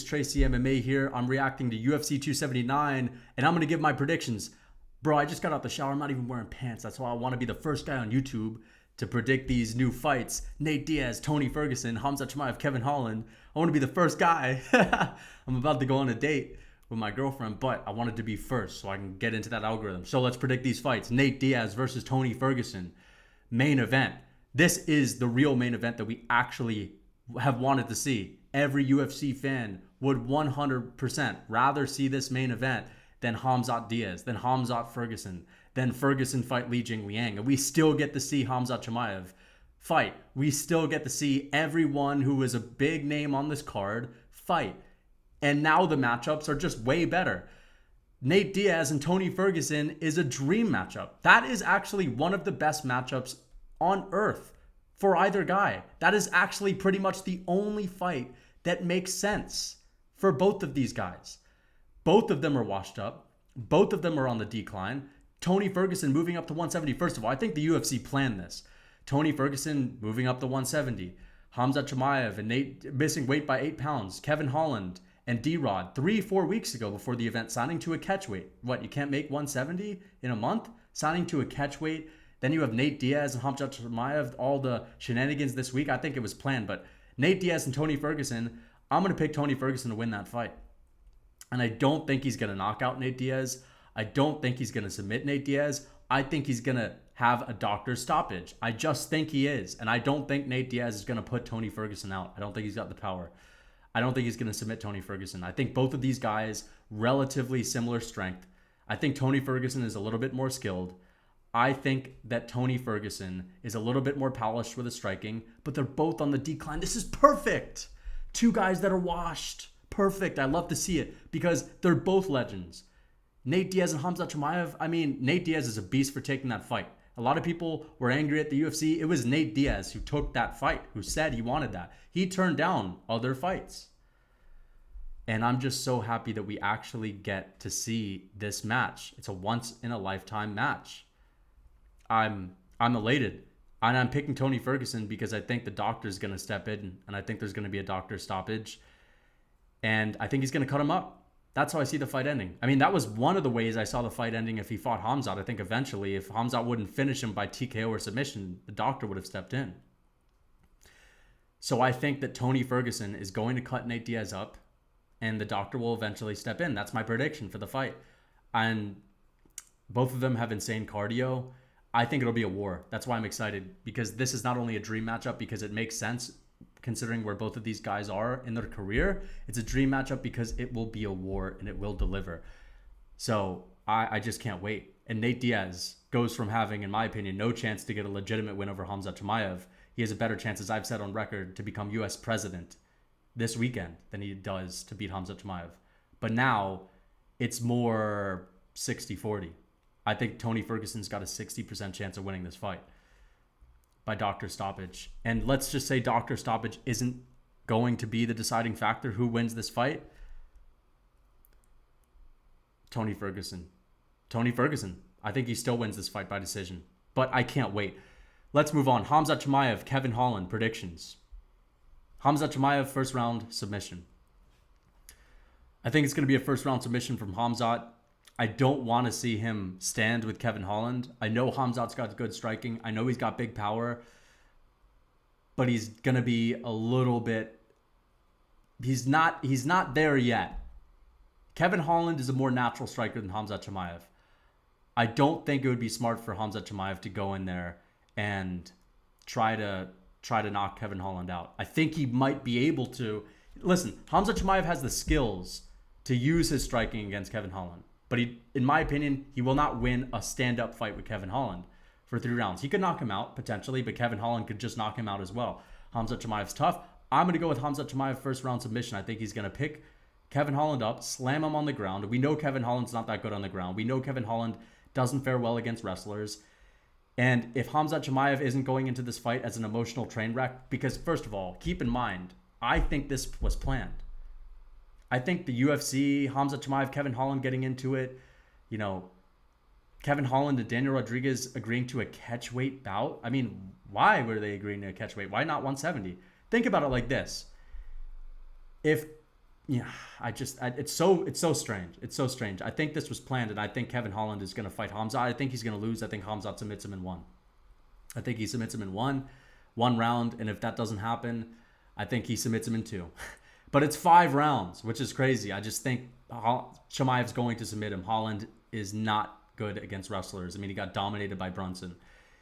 Tracy MMA here. I'm reacting to UFC 279, and I'm going to give my predictions. Bro, I just got out the shower. I'm not even wearing pants. That's why I want to be the first guy on YouTube to predict these new fights. Nate Diaz, Tony Ferguson, Khamzat Chimaev, Kevin Holland. I want to be the first guy. I'm about to go on a date with my girlfriend, but I wanted to be first so I can get into that algorithm. So let's predict these fights. Nate Diaz versus Tony Ferguson. Main event. This is the real main event that we actually have wanted to see. Every UFC fan would 100% rather see this main event than Khamzat Diaz, than Khamzat Ferguson, than Ferguson fight Li Jingliang. And we still get to see Khamzat Chimaev fight. We still get to see everyone who was a big name on this card fight. And now the matchups are just way better. Nate Diaz and Tony Ferguson is a dream matchup. That is actually one of the best matchups on earth for either guy. That is actually pretty much the only fight that makes sense for both of these guys. Both of them are washed up. Both of them are on the decline. Tony Ferguson moving up to 170. First of all, I think the UFC planned this. Tony Ferguson moving up to 170. Khamzat Chimaev and Nate missing weight by 8 pounds. Kevin Holland and D-Rod 3-4 weeks ago before the event signing to a catchweight. What, you can't make 170 in a month? Signing to a catchweight. Then you have Nate Diaz and Khamzat Chimaev, all the shenanigans this week. I think it was planned, but Nate Diaz and Tony Ferguson, I'm going to pick Tony Ferguson to win that fight. And I don't think he's going to knock out Nate Diaz. I don't think he's going to submit Nate Diaz. I think he's going to have a doctor's stoppage. I just think he is. And I don't think Nate Diaz is going to put Tony Ferguson out. I don't think he's got the power. I don't think he's going to submit Tony Ferguson. I think both of these guys, relatively similar strength. I think Tony Ferguson is a little bit more skilled. I think that Tony Ferguson is a little bit more polished with his striking, but they're both on the decline. This is perfect. Two guys that are washed. Perfect. I love to see it because they're both legends. Nate Diaz and Khamzat Chimaev. I mean, Nate Diaz is a beast for taking that fight. A lot of people were angry at the UFC. It was Nate Diaz who took that fight, who said he wanted that. He turned down other fights. And I'm just so happy that we actually get to see this match. It's a once-in-a-lifetime match. I'm elated. And I'm picking Tony Ferguson because I think the doctor's going to step in. And I think there's going to be a doctor stoppage. And I think he's going to cut him up. That's how I see the fight ending. I mean, that was one of the ways I saw the fight ending if he fought Khamzat. I think eventually, if Khamzat wouldn't finish him by TKO or submission, the doctor would have stepped in. So I think that Tony Ferguson is going to cut Nate Diaz up. And the doctor will eventually step in. That's my prediction for the fight. And both of them have insane cardio. I think it'll be a war. That's why I'm excited, because this is not only a dream matchup because it makes sense considering where both of these guys are in their career. It's a dream matchup because it will be a war and it will deliver. So I just can't wait. And Nate Diaz goes from having, in my opinion, no chance to get a legitimate win over Khamzat Chimaev. He has a better chance, as I've said on record, to become U.S. president this weekend than he does to beat Khamzat Chimaev. But now it's more 60-40. I think Tony Ferguson's got a 60% chance of winning this fight by doctor stoppage. And let's just say doctor stoppage isn't going to be the deciding factor who wins this fight. Tony Ferguson. Tony Ferguson. I think he still wins this fight by decision. But I can't wait. Let's move on. Khamzat Chimaev, Kevin Holland, predictions. Khamzat Chimaev, first round submission. I think it's going to be a first round submission from Khamzat. I don't want to see him stand with Kevin Holland. I know Khamzat's got good striking. I know he's got big power. But he's going to be a little bit... He's not there yet. Kevin Holland is a more natural striker than Khamzat Chimaev. I don't think it would be smart for Khamzat Chimaev to go in there and try to knock Kevin Holland out. I think he might be able to. Listen, Khamzat Chimaev has the skills to use his striking against Kevin Holland. But he, in my opinion, he will not win a stand-up fight with Kevin Holland for 3 rounds. He could knock him out, potentially, but Kevin Holland could just knock him out as well. Khamzat Chimaev's tough. I'm going to go with Khamzat Chimaev first round submission. I think he's going to pick Kevin Holland up, slam him on the ground. We know Kevin Holland's not that good on the ground. We know Kevin Holland doesn't fare well against wrestlers. And if Khamzat Chimaev isn't going into this fight as an emotional train wreck, because first of all, keep in mind, I think this was planned. I think the UFC, Khamzat Chimaev, Kevin Holland getting into it, Kevin Holland and Daniel Rodriguez agreeing to a catchweight bout. I mean, why were they agreeing to a catchweight? Why not 170? Think about it like this. If Yeah, it's so strange. It's so strange. I think this was planned, and I think Kevin Holland is going to fight Khamzat. I think he's going to lose. I think Khamzat submits him in one. I think he submits him in one round, and if that doesn't happen, I think he submits him in two. But it's 5 rounds, which is crazy. I just think Chimaev's going to submit him. Holland is not good against wrestlers. I mean, he got dominated by Brunson.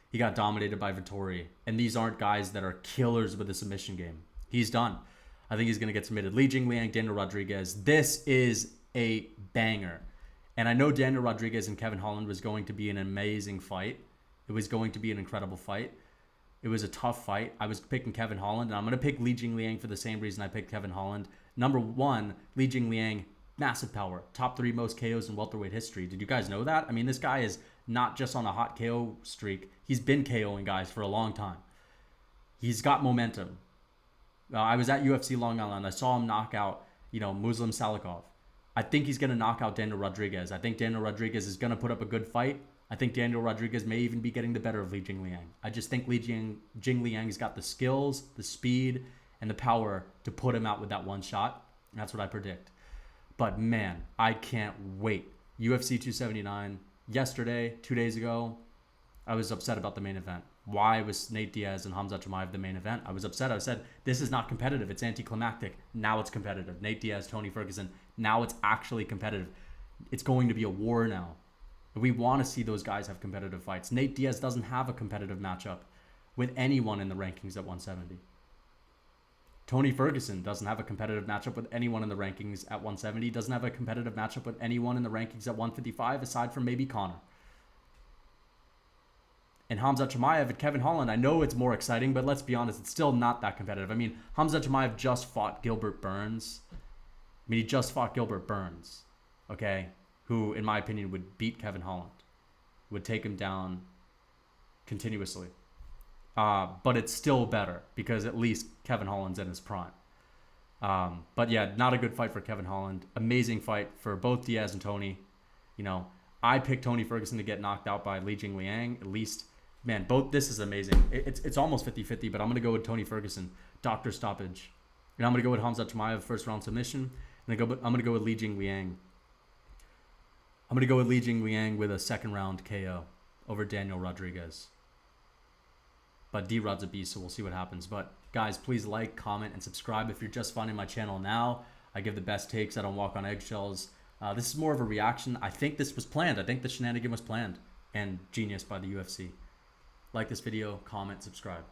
He got dominated by Vittori. And these aren't guys that are killers with the submission game. He's done. I think he's going to get submitted. Li Jingliang, Daniel Rodriguez. This is a banger. And I know Daniel Rodriguez and Kevin Holland was going to be an amazing fight. It was going to be an incredible fight. It was a tough fight. I was picking Kevin Holland, and I'm going to pick Li Jingliang for the same reason I picked Kevin Holland. Number one, Li Jingliang, massive power. Top 3 most KOs in welterweight history. Did you guys know that? I mean, this guy is not just on a hot KO streak. He's been KOing guys for a long time. He's got momentum. I was at UFC Long Island. I saw him knock out, Muslim Salikov. I think he's going to knock out Daniel Rodriguez. I think Daniel Rodriguez is going to put up a good fight. I think Daniel Rodriguez may even be getting the better of Li Jingliang. I just think Li Jingliang's got the skills, the speed, and the power to put him out with that one shot. And that's what I predict. But man, I can't wait. UFC 279, yesterday, 2 days ago, I was upset about the main event. Why was Nate Diaz and Khamzat Chimaev the main event? I was upset. I said, this is not competitive. It's anticlimactic. Now it's competitive. Nate Diaz, Tony Ferguson. Now it's actually competitive. It's going to be a war now. We want to see those guys have competitive fights. Nate Diaz doesn't have a competitive matchup with anyone in the rankings at 170. Tony Ferguson doesn't have a competitive matchup with anyone in the rankings at 170. Doesn't have a competitive matchup with anyone in the rankings at 155 aside from maybe Conor. And Khamzat Chimaev and Kevin Holland, I know it's more exciting, but let's be honest, it's still not that competitive. I mean, Khamzat Chimaev just fought Gilbert Burns. He just fought Gilbert Burns, okay? Who, in my opinion, would beat Kevin Holland, would take him down continuously. But it's still better because at least Kevin Holland's in his prime. But yeah, not a good fight for Kevin Holland. Amazing fight for both Diaz and Tony. I picked Tony Ferguson to get knocked out by Li Jingliang. At least, man, this is amazing. It's almost 50-50, but I'm going to go with Tony Ferguson, doctor stoppage. And I'm going to go with Khamzat Chimaev, first round submission. And I'm going to go with Li Jingliang. I'm going to go with Li Jingliang with a second round KO over Daniel Rodriguez. But D-Rod's a beast, so we'll see what happens. But guys, please like, comment, and subscribe if you're just finding my channel now. I give the best takes. I don't walk on eggshells. This is more of a reaction. I think this was planned. I think the shenanigan was planned and genius by the UFC. Like this video, comment, subscribe.